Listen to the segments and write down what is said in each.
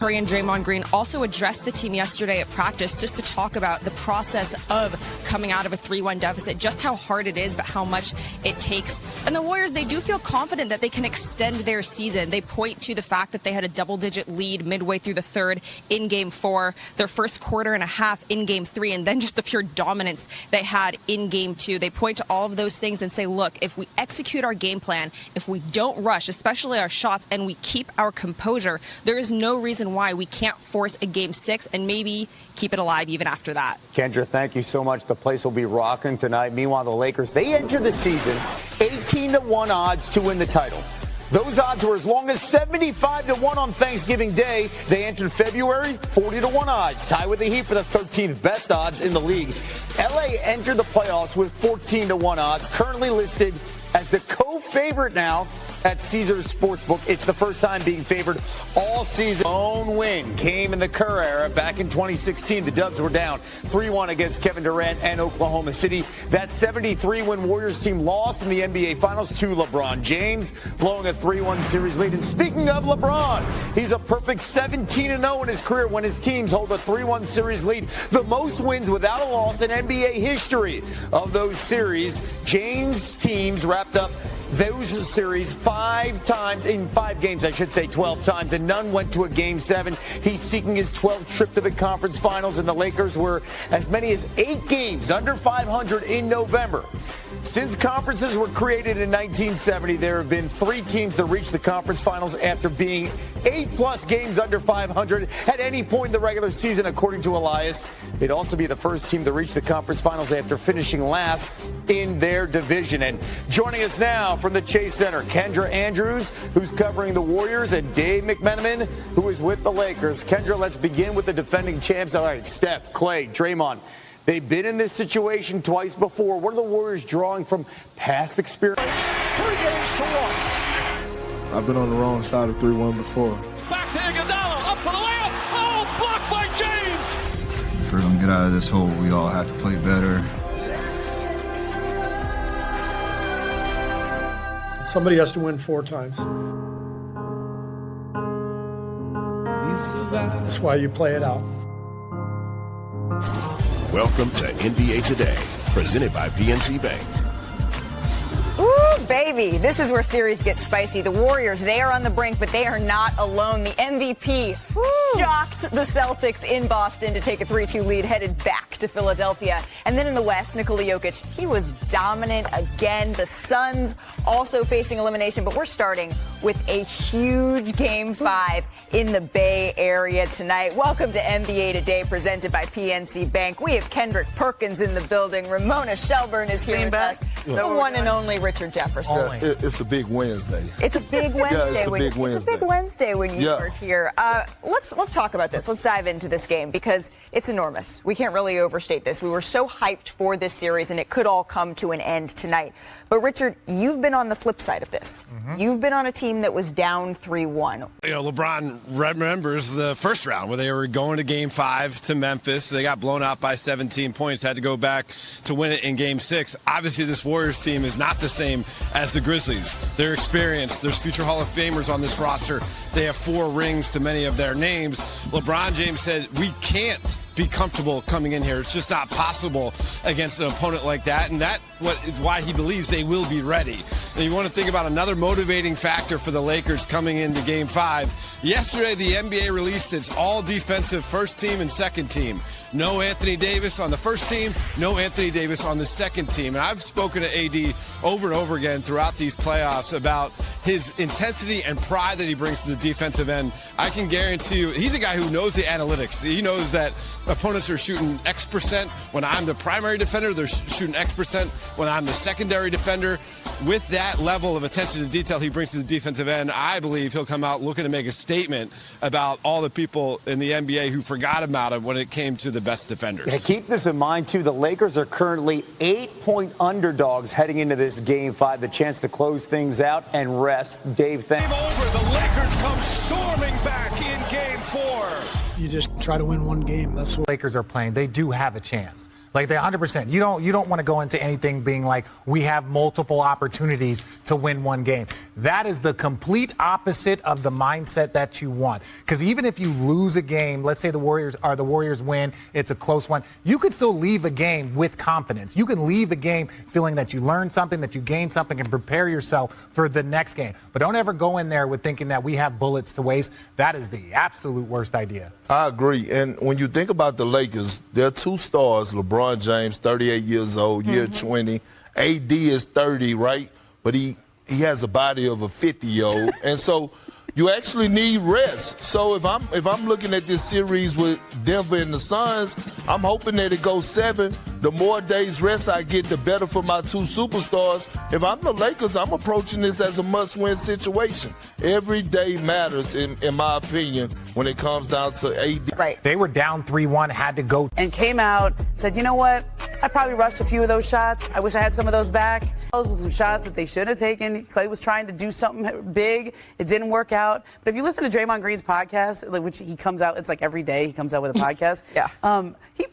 Curry and Draymond Green also addressed the team yesterday at practice just to talk about the process of coming out of a 3-1 deficit, just how hard it is, but how much it takes. And the Warriors, they do feel confident that they can extend their season. They point to the fact that they had a double-digit lead midway through the third in Game 4, their first quarter and a half in Game 3, and then just the pure dominance they had in Game 2. They point to all of those things and say, look, if we execute our game plan, if we don't rush, especially our shots, and we keep our composure, there is no reason why we can't force a Game 6 and maybe keep it alive even after that. Kendra, thank you so much. The place will be rocking tonight. Meanwhile, the Lakers, they enter the season 18-1 odds to win the title. Those odds were as long as 75-1 on Thanksgiving Day. They entered February 40-1 odds, tied with the Heat for the 13th best odds in the league. LA entered the playoffs with 14-1 odds, currently listed as the co-favorite now at Caesars Sportsbook. It's the first time being favored all season. Own win came in the Kerr era back in 2016. The Dubs were down 3-1 against Kevin Durant and Oklahoma City. That 73-win Warriors team lost in the NBA Finals to LeBron James, blowing a 3-1 series lead. And speaking of LeBron, he's a perfect 17-0 in his career when his teams hold a 3-1 series lead, the most wins without a loss in NBA history. Of those series, James' teams wrapped up those series 5 times, in 5 games, I should say 12 times, and none went to a Game 7. He's seeking his 12th trip to the conference finals, and the Lakers were as many as 8 games under 500 in November. Since conferences were created in 1970, there have been 3 teams that reached the conference finals after being 8+ games under 500 at any point in the regular season, according to Elias. They'd also be the first team to reach the conference finals after finishing last in their division. And joining us now from the Chase Center, Kendra Andrews, who's covering the Warriors, and Dave McMenamin, who is with the Lakers. Kendra, let's begin with the defending champs. All right, Steph, Clay, Draymond. They've been in this situation twice before. What are the Warriors drawing from past experience? 3 games to 1. I've been on the wrong side of 3-1 before. Back to Iguodala, up for the layup. Oh, blocked by James. If we're going to get out of this hole, we all have to play better. Somebody has to win 4 times. That's why you play it out. Welcome to NBA Today, presented by PNC Bank. Ooh, baby. This is where series gets spicy. The Warriors, they are on the brink, but they are not alone. The MVP shocked the Celtics in Boston to take a 3-2 lead, headed back to Philadelphia. And then in the West, Nikola Jokic, he was dominant again. The Suns also facing elimination, but we're starting with a huge Game 5 in the Bay Area tonight. Welcome to NBA Today, presented by PNC Bank. We have Kendrick Perkins in the building. Ramona Shelburne is here with us. The one and only Richard Jefferson. Yeah, it's a big Wednesday. It's a big Wednesday. It's a big Wednesday when you are here. Let's talk about this. Let's dive into this game because it's enormous. We can't really overstate this. We were so hyped for this series, and it could all come to an end tonight. But Richard, you've been on the flip side of this. You've been on a team that was down 3-1. You know, LeBron remembers the first round where they were going to Game 5 to Memphis. They got blown out by 17 points, had to go back to win it in Game 6. Obviously, this Warriors team is not the same as the Grizzlies. They're experienced. There's future Hall of Famers on this roster. They have 4 rings to many of their names. LeBron James said, we can't be comfortable coming in here. It's just not possible against an opponent like that, and that is why he believes they will be ready. And you want to think about another motivating factor for the Lakers coming into Game 5. Yesterday, the NBA released its all-defensive first team and second team. No Anthony Davis on the first team, no Anthony Davis on the second team. And I've spoken to AD over and over again throughout these playoffs about his intensity and pride that he brings to the defensive end. I can guarantee you, he's a guy who knows the analytics. He knows that opponents are shooting X% when I'm the primary defender. They're shooting X% when I'm the secondary defender. With that level of attention to detail he brings to the defensive end, I believe he'll come out looking to make a statement about all the people in the NBA who forgot about him when it came to the best defenders. Yeah, keep this in mind, too. The Lakers are currently 8-point underdogs heading into this Game 5, the chance to close things out and rest. Dave, thank you. Game over. The Lakers come storming back in Game 4. You just try to win one game. That's what Lakers are playing. They do have a chance. Like they 100%. You don't want to go into anything being like we have multiple opportunities to win one game. That is the complete opposite of the mindset that you want. Because even if you lose a game, let's say the Warriors win, it's a close one, you could still leave a game with confidence. You can leave a game feeling that you learned something, that you gained something, and prepare yourself for the next game. But don't ever go in there with thinking that we have bullets to waste. That is the absolute worst idea. I agree. And when you think about the Lakers, there are two stars, LeBron James, 38 years old, year 20. AD is 30, right? But he has a body of a 50-year-old. And so you actually need rest. So if I'm looking at this series with Denver and the Suns, I'm hoping that it goes 7. The more days rest I get, the better for my two superstars. If I'm the Lakers, I'm approaching this as a must-win situation. Every day matters, in my opinion, when it comes down to AD. Right. They were down 3-1, had to go. And came out, said, you know what? I probably rushed a few of those shots. I wish I had some of those back. Those were some shots that they should have taken. Clay was trying to do something big. It didn't work out. But if you listen to Draymond Green's podcast, which he comes out, it's like every day he comes out with a podcast. Yeah.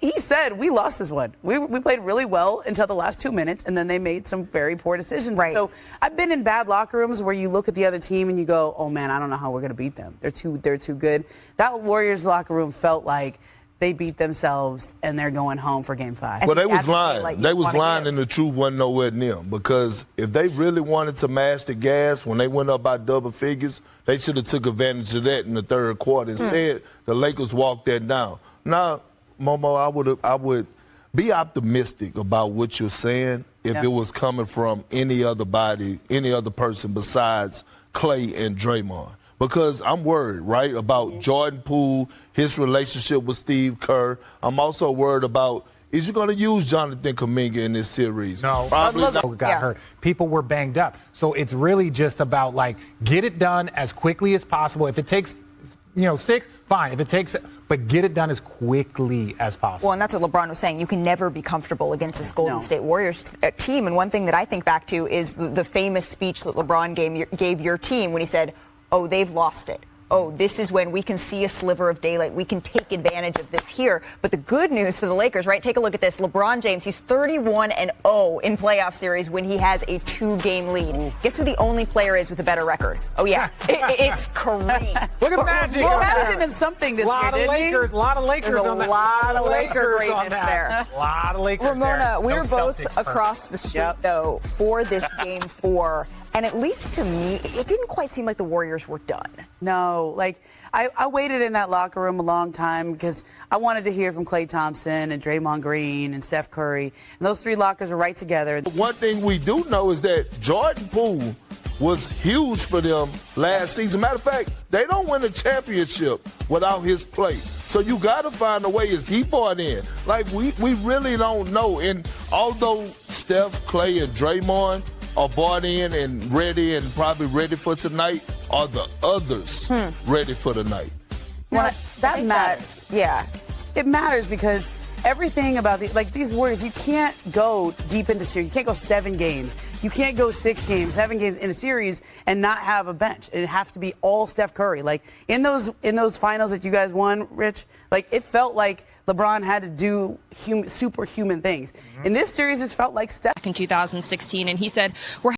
He said, we lost this one. We played really well until the last 2 minutes, and then they made some very poor decisions. Right. So I've been in bad locker rooms where you look at the other team and you go, oh, man, I don't know how we're going to beat them. They're too good. That Warriors locker room felt like they beat themselves and they're going home for Game 5. Well, they was lying. They was lying, and the truth wasn't nowhere near them. Because if they really wanted to mash the gas when they went up by double figures, they should have took advantage of that in the third quarter. Instead, the Lakers walked that down. Now, Momo, I would be optimistic about what you're saying if it was coming from any other person besides Clay and Draymond. Because I'm worried, right, about Jordan Poole, his relationship with Steve Kerr. I'm also worried about, is you going to use Jonathan Kuminga in this series? No. Probably not. Got hurt. People were banged up. So it's really just about, like, get it done as quickly as possible. If it takes, 6, fine. If it takes, but get it done as quickly as possible. Well, and that's what LeBron was saying. You can never be comfortable against this Golden State Warriors team. And one thing that I think back to is the famous speech that LeBron gave your team when he said, oh, they've lost it. Oh, this is when we can see a sliver of daylight. We can take advantage of this here. But the good news for the Lakers, right? Take a look at this. LeBron James, he's 31-0 in playoff series when he has a 2-game lead. Guess who the only player is with a better record? Oh, yeah. It's Kareem. Look at Magic. Well, had him in something this year, didn't he? A lot of Lakers There's on that. a lot of Laker greatness there. A lot of Lakers Ramona, there. we No were both Celtics across the street, though, for this Game 4. And at least to me, it didn't quite seem like the Warriors were done. No, like I waited in that locker room a long time because I wanted to hear from Klay Thompson and Draymond Green and Steph Curry. And those three lockers are right together. One thing we do know is that Jordan Poole was huge for them last season. Matter of fact, they don't win a championship without his play. So you got to find a way. Is he bought in? Like, we really don't know. And although Steph, Klay, and Draymond are bought in and ready and probably ready for tonight, are the others ready for tonight? Well, that matters. Yeah. It matters because everything about these Warriors, you can't go deep into series. You can't go 7 games. You can't go 6 games, 7 games in a series and not have a bench. It has to be all Steph Curry. Like in those finals that you guys won, Rich, like it felt like LeBron had to do superhuman things. In this series, it felt like Steph. In 2016, and he said, we're